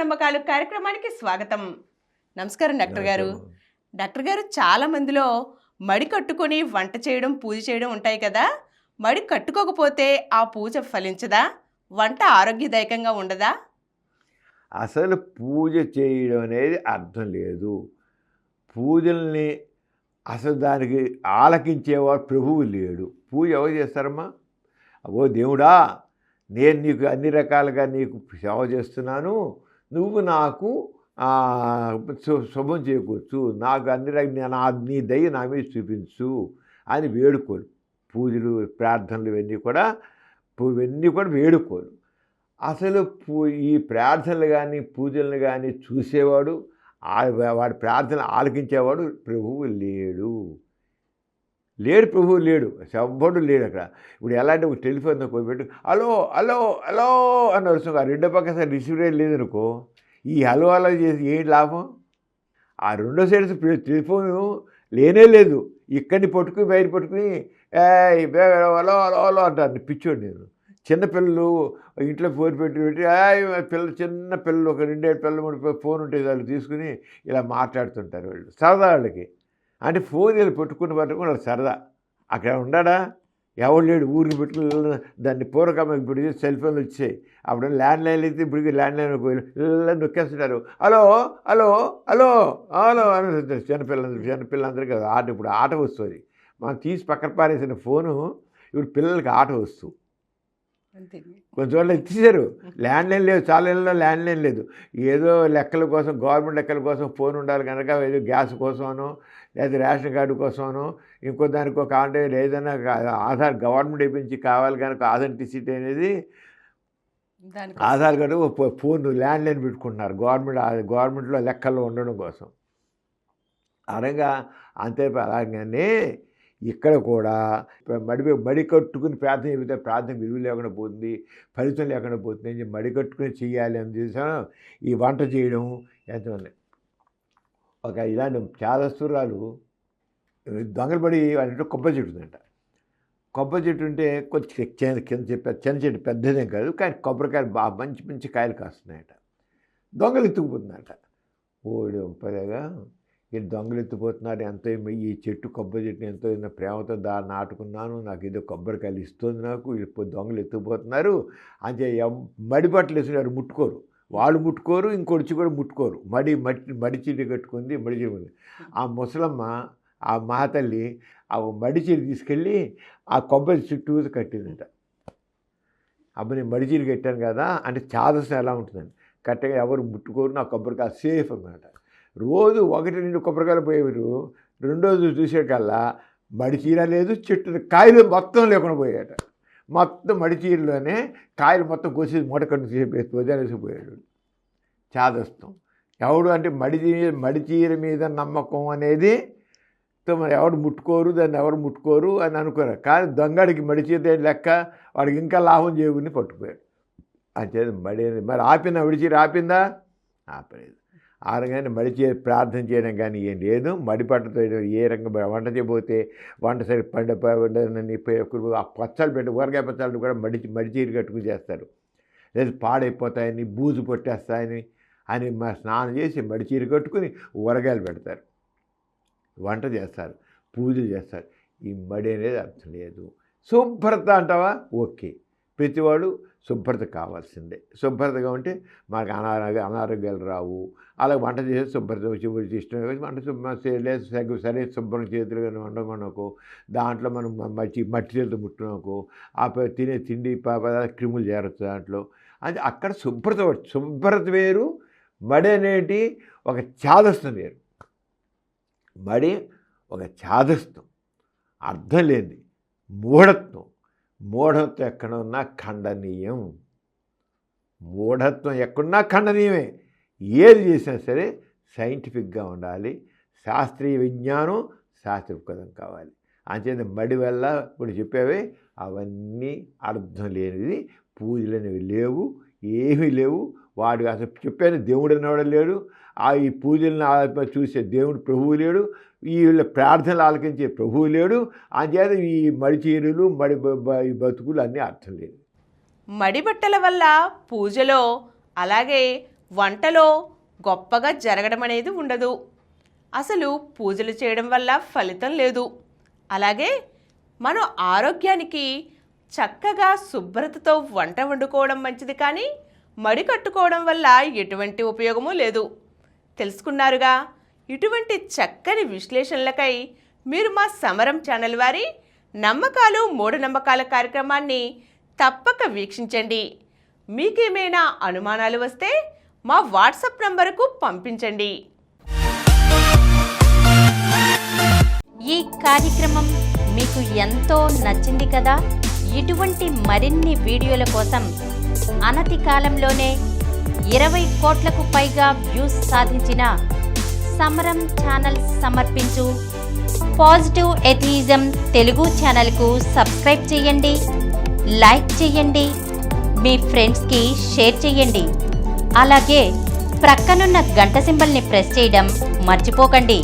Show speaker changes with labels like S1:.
S1: మూఢనమ్మకాలు కార్యక్రమానికి స్వాగతం. నమస్కారం డాక్టర్ గారు.
S2: నమస్కారం.
S1: డాక్టర్ గారు, చాలా మందిలో మడి కట్టుకొని వంట చేయడం, పూజ చేయడం ఉంటాయి కదా. మడి కట్టుకోకపోతే ఆ పూజ ఫలించదా? వంట ఆరోగ్యదాయకంగా ఉండదా?
S2: అసలు పూజ చేయడం అనేది అర్థం లేదు. పూజల్ని అసలు దానికి ఆలకించేవాడు ప్రభువు లేడు. పూజ ఎవరు చేస్తారమ్మా? ఓ దేవుడా, నేను నీకు అన్ని రకాలుగా నీకు సేవ చేస్తున్నాను, నువ్వు నాకు శుభం చేకూర్చు, నాకు అన్ని నీ దయ నా మీద చూపించు అని వేడుకోలు. పూజలు, ప్రార్థనలు ఇవన్నీ కూడా వేడుకోలు. అసలు ఈ ప్రార్థనలు కానీ పూజలను కానీ చూసేవాడు, వాడి ప్రార్థన ఆలకించేవాడు ప్రభువు లేడు. ప్రభువు లేడు, ఎవ్వడు లేడు అక్కడ. ఇప్పుడు ఎలాంటి ఒక టెలిఫోన్ పెట్టి హలో హలో హలో అని వస్తుంది, ఆ రెండో పక్క అసలు రిసీవర్ లేదనుకో, ఈ హలో హలో చేసి ఏంటి లాభం? ఆ రెండో సైడ్ టెలిఫోను లేనే లేదు. ఇక్కడిని పట్టుకుని బయట పట్టుకుని హలో హలో హలో అంటారు. పిచ్చోడు నేను. చిన్నపిల్లలు ఇంట్లో ఫోన్ పెట్టి చిన్న పిల్లలు ఒక 2 ఏళ్ళ పిల్లలు 3 ఫోన్ ఉంటే వాళ్ళు తీసుకుని ఇలా మాట్లాడుతుంటారు. వాళ్ళు సరదా వాళ్ళకి, అంటే ఫోన్ వీళ్ళు పట్టుకుని వాళ్ళు సరదా. అక్కడ ఉన్నాడా? ఎవరు లేడు. ఊరికి పెట్టుకుని దాన్ని పూర్వకం ఇప్పుడు సెల్ ఫోన్లు వచ్చాయి. అప్పుడు ల్యాండ్లైన్లు అయితే ఇప్పుడు ల్యాండ్లైన్ నొక్కేస్తుంటారు. హలో హలో హలో హలో అని చిన్నపిల్లలందరికీ ఆట. ఇప్పుడు ఆట వస్తుంది. మనం తీసి పక్కన పారేసిన ఫోను ఇప్పుడు పిల్లలకి ఆట వస్తువు. కొంచెం చోట్ల ఇచ్చేసారు. ల్యాండ్లైన్ లేదు, చాలా ఇళ్ళలో ల్యాండ్లైన్ లేదు. ఏదో లెక్కల కోసం, గవర్నమెంట్ లెక్కల కోసం ఫోన్ ఉండాలి కనుక, ఏదో గ్యాస్ కోసమనో లేదా రేషన్ కార్డు కోసమనో ఇంకో దానికో కావాలంటే ఏదైనా ఆధార్ గవర్నమెంట్ ఇప్పించి కావాలి కనుక ఆథెంటిసిటీ అనేది ఆధార్ కార్డు ఫోన్ ల్యాండ్లైన్ పెట్టుకుంటున్నారు గవర్నమెంట్లో లెక్కల్లో ఉండడం కోసం. అనగా అంతే. అలాగనే ఇక్కడ కూడా మడి కట్టుకుని ప్రార్థన చెబితే ప్రార్థన విలువ లేకుండా పోతుంది, ఫలితం లేకుండా పోతుంది. మడి కట్టుకుని చేయాలి అని చేసాను. ఈ వంట చేయడం ఎంతమంది ఒక ఇలాంటి చాదస్తురాలు దొంగలు పడి వాళ్ళ కొబ్బరి చెట్టు ఉందంట. కొబ్బరి చెట్టు ఉంటే కొంచెం కింద చెప్పారు, చిన్న చెట్టు పెద్దదేం కాదు, కానీ కొబ్బరికాయలు బాగా మంచి మంచి కాయలు కాస్తున్నాయట. దొంగలు ఎత్తుకుపోతుందట. ఓడి పదేగా ఈ దొంగలు ఎత్తిపోతున్నారు. ఎంతో ఈ చెట్టు కొబ్బరి చెట్టుని ఎంతో ప్రేమతో నాటుకున్నాను, నాకు ఏదో కొబ్బరికాయలు ఇస్తుంది, నాకు ఇప్పుడు దొంగలు ఎత్తుకుపోతున్నారు అంటే మడి బట్టలు వేసుకున్నారు. ముట్టుకోరు, వాళ్ళు ముట్టుకోరు, ఇంకొచ్చి కూడా ముట్టుకోరు. మడి చీర కట్టుకుంది. మడి చీర ఉంది. ఆ ముసలమ్మ, ఆ మహాతల్లి ఆ మడి చీర తీసుకెళ్ళి ఆ కొబ్బరి చుట్టూ కట్టిందంట. అప్పుడు నేను మడి చీర కట్టాను కదా అంటే చాదసం ఎలా ఉంటుందండి. కట్టగా ఎవరు ముట్టుకోరు, నా కొబ్బరికాయ సేఫ్ అన్నమాట. రోజు 1-2 కొబ్బరికాయలు పోయేవారు. రెండో రోజు చూసేకల్లా మడి చీర లేదు, చెట్టు కాయలు మొత్తం లేకుండా పోయాట. మొత్తం మడి చీరలోనే కాయలు మొత్తం కోసి మూట కట్టు వదిలేసిపోయాడు. చాదస్తం ఎవడు అంటే మడి చీర మీద నమ్మకం అనేది మరి ఎవరు ముట్టుకోరు, దాన్ని ఎవరు ముట్టుకోరు అని అనుకోరు. కానీ దొంగడికి మడి చీర లెక్క, వాడికి ఇంకా లాభం చేయకుని పట్టుకుపోయాడు. అంచేది మడి మరి ఆపిందా? మడి చీర ఆపిందా? ఆపలేదు. ఆరగానే మడిచి ప్రార్థన చేయడం కానీ ఏం లేదు. మడిపట్టతో ఏ రంగం వంట చేయబోతే వంట సరి పండని ఆ పచ్చళ్ళు పెట్టి ఊరగాయ పచ్చళ్ళు కూడా మడిచీరు కట్టుకుని చేస్తారు. లేదు పాడైపోతాయని, బూజు పట్టేస్తాయని స్నానం చేసి మడిచీరు కట్టుకుని ఊరగాయలు పెడతారు, వంట చేస్తారు, పూజలు చేస్తారు. ఈ మడి అనేది అర్థం లేదు. శుభ్రత అంటావా? ఓకే, ప్రతివాడు శుభ్రత కావాల్సిందే. శుభ్రతగా ఉంటే మనకు అనారోగ్యాలు రావు. అలా వంట చేసి శుభ్రత ఇష్టం వంట లేదు సరే శుభ్రం చేతులు కానీ వండకొనకు, దాంట్లో మనం మట్టి చేతులు ముట్టుకోకు, ఆ తినే తిండి క్రిములు చేరచ్చు దాంట్లో. అది అక్కడ శుభ్రత వేరు, మడి అనేటి ఒక చాదస్తం వేరు. మడి ఒక చాదస్తం, అర్థం లేని మూఢత్వం. మూఢత్వం ఎక్కడున్నా ఖండనీయం. మూఢత్వం ఎక్కడున్నా ఖండనీయమే. ఏది చేసినా సరే సైంటిఫిక్గా ఉండాలి. శాస్త్రీయ విజ్ఞానం, శాస్త్రీయకృతం కావాలి. అంచేత మడి వల్ల ఇప్పుడు చెప్పేవి అవన్నీ అర్థం లేనిది. పూజలు అనేవి లేవు, ఏమీ లేవు. వాడు అసలు చెప్పాను దేవుడు అనేవాడు లేడు. ఈ పూజలను చూసే దేవుడు ప్రభువు లేడు. వీళ్ళ ప్రార్థనలు ఆలకించే ప్రభువు లేడు. అంచేత ఈ మడి చీరలు ఈ బతుకులు అన్నీ అర్థం లేదు.
S1: మడి బట్టల వల్ల పూజలో అలాగే వంటలో గొప్పగా జరగడం అనేది ఉండదు. అసలు పూజలు చేయడం వల్ల ఫలితం లేదు. అలాగే మన ఆరోగ్యానికి చక్కగా శుభ్రతతో వంట వండుకోవడం మంచిది, కానీ మడి కట్టుకోవడం వల్ల ఎటువంటి ఉపయోగమూ లేదు. తెలుసుకున్నారుగా? ఇటువంటి చక్కని విశ్లేషణలకై మీరు మా సమరం ఛానల్ వారి నమ్మకాలు మూఢనమ్మకాల కార్యక్రమాన్ని తప్పక వీక్షించండి. మీకేమైనా అనుమానాలు వస్తే మా వాట్సాప్ నంబరుకు పంపించండి.
S3: ఈ కార్యక్రమం మీకు ఎంతో నచ్చింది కదా? ఇటువంటి మరిన్ని వీడియోల కోసం అనతి కాలంలోనే 20 కోట్లకు పైగా వ్యూస్ సాధించిన సమరం ఛానల్ సమర్పించు పాజిటివ్ ఎథియిజం తెలుగు ఛానల్కు సబ్స్క్రైబ్ చేయండి, లైక్ చేయండి, మీ ఫ్రెండ్స్కి షేర్ చేయండి. అలాగే ప్రక్కనున్న గంట సింబల్ని ప్రెస్ చేయడం మర్చిపోకండి.